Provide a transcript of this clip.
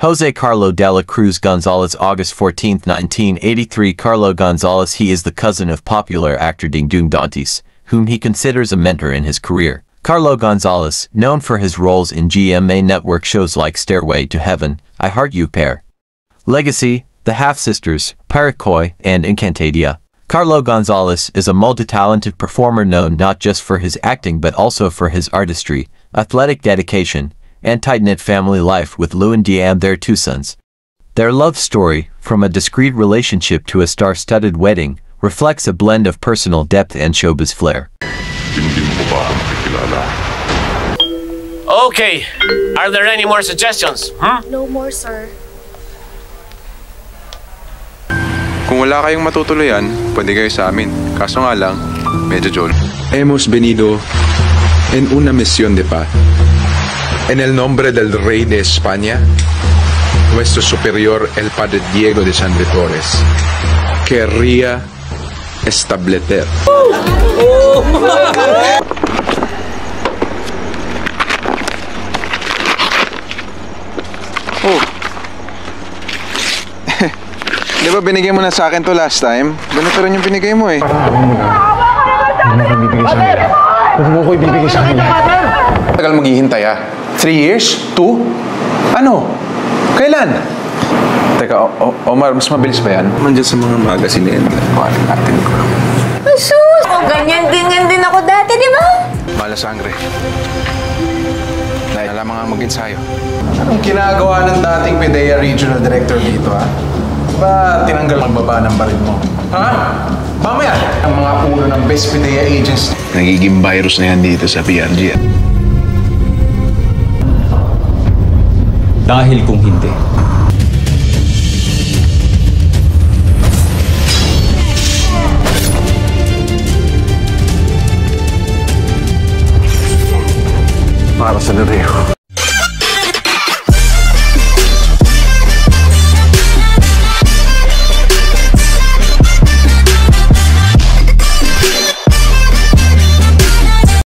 Jose Carlo de la Cruz Gonzalez, August 14, 1983. Carlo Gonzalez, he is the cousin of popular actor Ding Dong Dantes, whom he considers a mentor in his career. Carlo Gonzalez, known for his roles in GMA network shows like Stairway to Heaven, I Heart You Pair, Legacy, The Half-Sisters, Paracoy, and Encantadia. Carlo Gonzalez is a multi-talented performer known not just for his acting but also for his artistry, athletic dedication, and tight-knit family life with Lou and Deanne, their two sons. Their love story, from a discreet relationship to a star-studded wedding, reflects a blend of personal depth and showbiz flair. Okay, are there any more suggestions? No more, sir. Kung wala kayong matutuluyan, pwede kayo sa amin. Kaso nga lang, medyo jol. Hemos venido en una misión de paz. En el nombre del Rey de España, nuestro superior, el Padre Diego de San Torres, querría establecer. Oh. Di ba binigay mo na sa akin to last time? Ganito rin yung binigay mo eh. Ano ka bibigay sa kanila? Huwag mo ko ibibigay sa kanila. Tagal maghihintay ah. 3 years? 2? Ano? Kailan? Teka, Omar, mas mabilis ba yan? Mandiyan sa mga magazine yan. Kuhanin natin ko. Sus! O, ganyan din ako dati, di ba? Mala sangre. Dahil alam mga mag-ensayo. Anong ginagawa ng dating PDEA Regional Director dito ah? Ba tinanggal ang baba ng baril mo? Ha? Mamaya, ang mga ulo ng best PDEA agents. Nagiging virus na yan dito sa PRG. Dahil kung hindi, para sa Nereo.